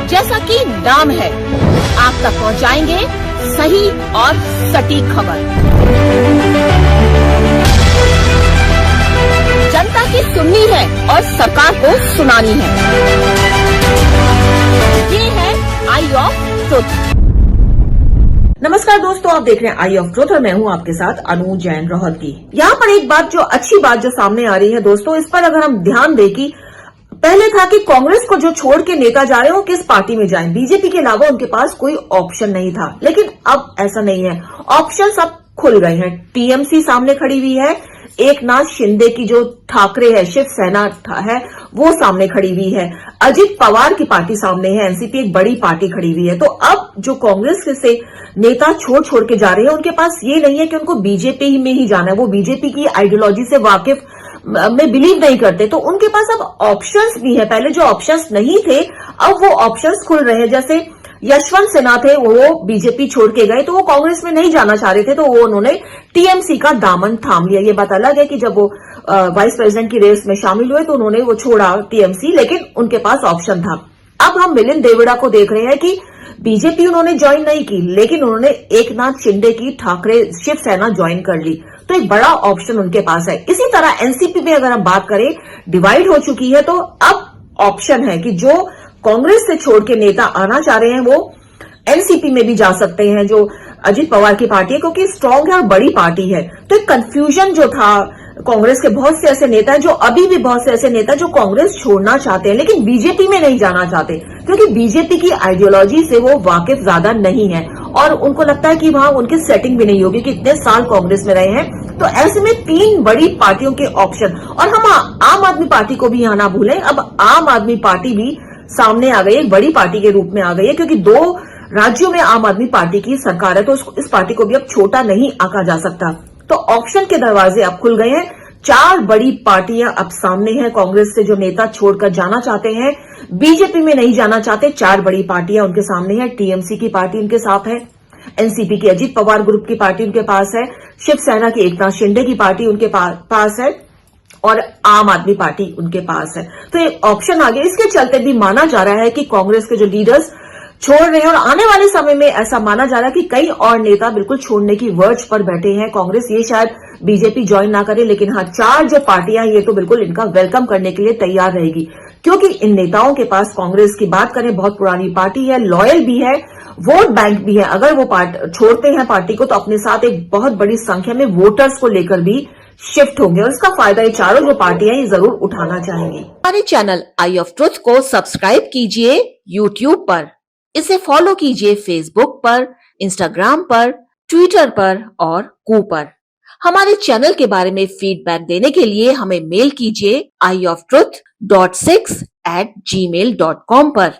जैसा कि नाम है, आप तक पहुंचाएंगे सही और सटीक खबर। जनता की सुननी है और सरकार को सुनानी है। ये है आई ऑफ ट्रुथ। नमस्कार दोस्तों, आप देख रहे हैं आई ऑफ ट्रुथ और मैं हूं आपके साथ अनु जैन रोहतगी। यहाँ पर एक बात जो अच्छी बात जो सामने आ रही है दोस्तों, इस पर अगर हम ध्यान दें कि पहले था कि कांग्रेस को जो छोड़ के नेता जा रहे हो किस पार्टी में जाएं, बीजेपी के अलावा उनके पास कोई ऑप्शन नहीं था। लेकिन अब ऐसा नहीं है, ऑप्शंस अब खुल गए हैं। टीएमसी सामने खड़ी हुई है, एकनाथ शिंदे की जो ठाकरे है, शिवसेना है, वो सामने खड़ी हुई है, अजित पवार की पार्टी सामने है, एनसीपी एक बड़ी पार्टी खड़ी हुई है। तो अब जो कांग्रेस से नेता छोड़ के जा रहे हैं, उनके पास ये नहीं है कि उनको बीजेपी में ही जाना है, वो बीजेपी की आइडियोलॉजी से वाकिफ में बिलीव नहीं करते, तो उनके पास अब ऑप्शंस भी है। पहले जो ऑप्शंस नहीं थे, अब वो ऑप्शंस खुल रहे हैं। जैसे यशवंत सिन्हा थे, वो बीजेपी छोड़ के गए, तो वो कांग्रेस में नहीं जाना चाह रहे थे, तो वो उन्होंने टीएमसी का दामन थाम लिया। ये बात अलग है कि जब वो वाइस प्रेसिडेंट की रेस में शामिल हुए तो उन्होंने वो छोड़ा टीएमसी, लेकिन उनके पास ऑप्शन था। अब हम मिलिंद देवड़ा को देख रहे हैं कि बीजेपी उन्होंने ज्वाइन नहीं की, लेकिन उन्होंने एकनाथ शिंदे की ठाकरे शिवसेना ज्वाइन कर ली, तो एक बड़ा ऑप्शन उनके पास है। इसी तरह एनसीपी में अगर हम बात करें, डिवाइड हो चुकी है, तो अब ऑप्शन है कि जो कांग्रेस से छोड़ के नेता आना चाह रहे हैं वो एनसीपी में भी जा सकते हैं, जो अजित पवार की पार्टी है, क्योंकि स्ट्रांग है और बड़ी पार्टी है। तो एक कंफ्यूजन जो था, कांग्रेस के बहुत से ऐसे नेता हैं, जो अभी भी बहुत से ऐसे नेता जो कांग्रेस छोड़ना चाहते हैं लेकिन बीजेपी में नहीं जाना चाहते, क्योंकि बीजेपी की आइडियोलॉजी से वो वाकिफ ज्यादा नहीं है और उनको लगता है कि वहां उनकी सेटिंग भी नहीं होगी कि इतने साल कांग्रेस में रहे हैं। तो ऐसे में तीन बड़ी पार्टियों के ऑप्शन, और हम आम आदमी पार्टी को भी यहां ना भूलें, अब आम आदमी पार्टी भी सामने आ गई, एक बड़ी पार्टी के रूप में आ गई है, क्योंकि 2 राज्यों में आम आदमी पार्टी की सरकार है, तो इस पार्टी को भी अब छोटा नहीं आंका जा सकता। तो ऑप्शन के दरवाजे अब खुल गए हैं। 4 बड़ी पार्टियां अब सामने हैं, कांग्रेस से जो नेता छोड़कर जाना चाहते हैं, बीजेपी में नहीं जाना चाहते, 4 बड़ी पार्टियां उनके सामने हैं। टीएमसी की पार्टी उनके साथ है, एनसीपी की अजित पवार ग्रुप की पार्टी उनके पास है, शिवसेना की एकनाथ शिंदे की पार्टी उनके पास है और आम आदमी पार्टी उनके पास है। तो एक ऑप्शन आ गया। इसके चलते भी माना जा रहा है कि कांग्रेस के जो लीडर्स छोड़ रहे हैं, और आने वाले समय में ऐसा माना जा रहा है कि कई और नेता बिल्कुल छोड़ने की वर्ज पर बैठे हैं। कांग्रेस ये शायद बीजेपी ज्वाइन ना करे, लेकिन हाँ 4 जो पार्टियां ये तो बिल्कुल इनका वेलकम करने के लिए तैयार रहेगी, क्योंकि इन नेताओं के पास, कांग्रेस की बात करें, बहुत पुरानी पार्टी है, लॉयल भी है, वोट बैंक भी है। अगर वो छोड़ते हैं पार्टी को तो अपने साथ एक बहुत बड़ी संख्या में वोटर्स को लेकर भी शिफ्ट होंगे, और इसका फायदा ये चारों जो पार्टियां ये जरूर उठाना चाहेंगी। हमारे चैनल आई ऑफ ट्रुथ को सब्सक्राइब कीजिए यूट्यूब पर, इसे फॉलो कीजिए फेसबुक पर, इंस्टाग्राम पर, ट्विटर पर और कू पर। हमारे चैनल के बारे में फीडबैक देने के लिए हमें मेल कीजिए ioftruth.6@gmail.com पर।